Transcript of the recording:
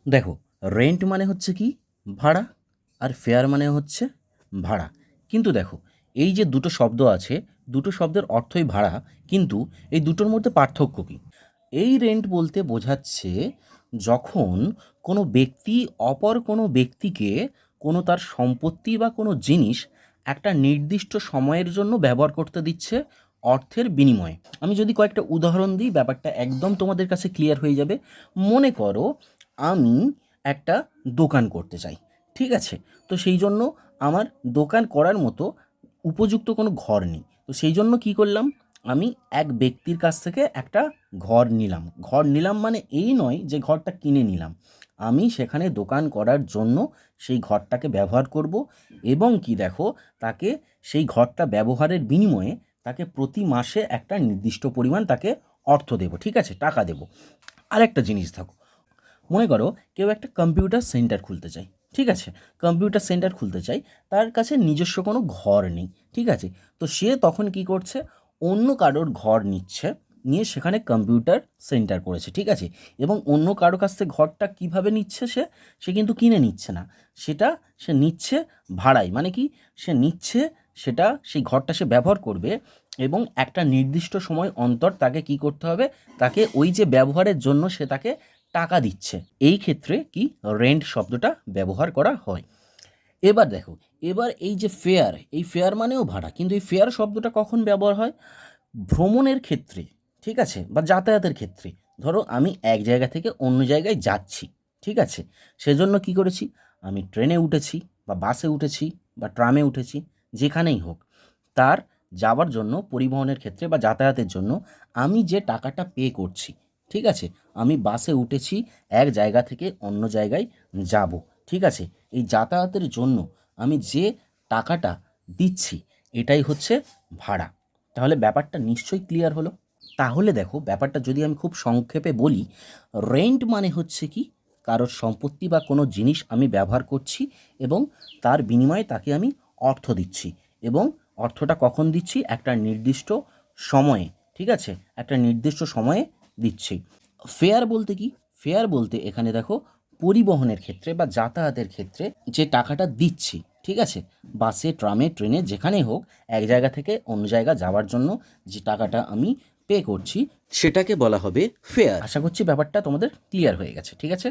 দেখো, রেন্ট মানে হচ্ছে কি ভাড়া, আর ফেয়ার মানে হচ্ছে ভাড়া। কিন্তু দেখো, এই যে দুটো শব্দ আছে, দুটো শব্দের অর্থই ভাড়া, কিন্তু এই দুটোর মধ্যে পার্থক্য কী? এই রেন্ট বলতে বোঝাচ্ছে যখন কোনো ব্যক্তি অপর কোনো ব্যক্তিকে কোনো তার সম্পত্তি বা কোনো জিনিস একটা নির্দিষ্ট সময়ের জন্য ব্যবহার করতে দিচ্ছে অর্থের বিনিময়ে। আমি যদি কয়েকটা উদাহরণ দিই, ব্যাপারটা একদম তোমাদের কাছে ক্লিয়ার হয়ে যাবে। মনে করো আমি একটা দোকান করতে চাই, ঠিক আছে? তো সেই জন্য আমার দোকান করার মতো উপযুক্ত কোনো ঘর নেই। তো সেই জন্য কী করলাম, আমি এক ব্যক্তির কাছ থেকে একটা ঘর নিলাম। ঘর নিলাম মানে এই নয় যে ঘরটা কিনে নিলাম, আমি সেখানে দোকান করার জন্য সেই ঘরটাকে ব্যবহার করব, এবং কি দেখো, তাকে সেই ঘরটা ব্যবহারের বিনিময়ে তাকে প্রতি মাসে একটা নির্দিষ্ট পরিমাণ তাকে অর্থ দেব, ঠিক আছে, টাকা দেব। আরেকটা জিনিস থাকো, মনে করো কেউ একটা কম্পিউটার সেন্টার খুলতে চায়, ঠিক আছে? কম্পিউটার সেন্টার খুলতে চাই, তার কাছে নিজস্ব কোনো ঘর নেই, ঠিক আছে? তো সে তখন কি করছে, অন্য কারোর ঘর নিচ্ছে, নিয়ে সেখানে কম্পিউটার সেন্টার করেছে, ঠিক আছে? এবং অন্য কারোর কাছ থেকে ঘরটা কিভাবে নিচ্ছে, সে সে কিন্তু কিনে নিচ্ছে না, সেটা সে নিচ্ছে ভাড়ায়। মানে কি, সে নিচ্ছে সেটা, সেই ঘরটা সে ব্যবহার করবে, এবং একটা নির্দিষ্ট সময় অন্তর তাকে কি করতে হবে, তাকে ওই যে ব্যবহারের জন্য সে তাকে টাকা দিচ্ছে। এই ক্ষেত্রে কি রেন্ট শব্দটা ব্যবহার করা হয়। এবার দেখো, এবার এই যে ফেয়ার, এই ফেয়ার মানেও ভাড়া, কিন্তু এই ফেয়ার শব্দটা কখন ব্যবহার হয়? ভ্রমণের ক্ষেত্রে, ঠিক আছে, বা যাতায়াতের ক্ষেত্রে। ধরো আমি এক জায়গা থেকে অন্য জায়গায় যাচ্ছি, ঠিক আছে? সেজন্য কি করেছি, আমি ট্রেনে উঠেছি বা বাসে উঠেছি বা ট্রামে উঠেছি, যেখানেই হোক, তার যাওয়ার জন্য, পরিবহনের ক্ষেত্রে বা যাতায়াতের জন্য আমি যে টাকাটা পে করছি, ঠিক আছে? আমি বাসে উঠেছি, এক জায়গা থেকে অন্য জায়গায় যাব, ঠিক আছে? এই যাতায়াতের জন্য আমি যে টাকাটা দিচ্ছি, এটাই হচ্ছে ভাড়া। তাহলে ব্যাপারটা নিশ্চয়ই ক্লিয়ার হলো। তাহলে দেখো, ব্যাপারটা যদি আমি খুব সংক্ষেপে বলি, রেন্ট মানে হচ্ছে কি, কারোর সম্পত্তি বা কোনো জিনিস আমি ব্যবহার করছি, এবং তার বিনিময়ে তাকে আমি অর্থ দিচ্ছি, এবং অর্থটা কখন দিচ্ছি, একটা নির্দিষ্ট সময়ে, ঠিক আছে, একটা নির্দিষ্ট সময়ে দিচ্ছি। ফেয়ার বলতে কি, ফেয়ার বলতে এখানে দেখো, পরিবহনের ক্ষেত্রে বা যাতায়াতের ক্ষেত্রে যে টাকাটা দিচ্ছি, ঠিক আছে, বাসে, ট্রামে, ট্রেনে, যেখানেই হোক, এক জায়গা থেকে অন্য জায়গা যাওয়ার জন্য যে টাকাটা আমি পে করছি, সেটাকে বলা হবে ফেয়ার। আশা করছি ব্যাপারটা তোমাদের ক্লিয়ার হয়ে গেছে, ঠিক আছে?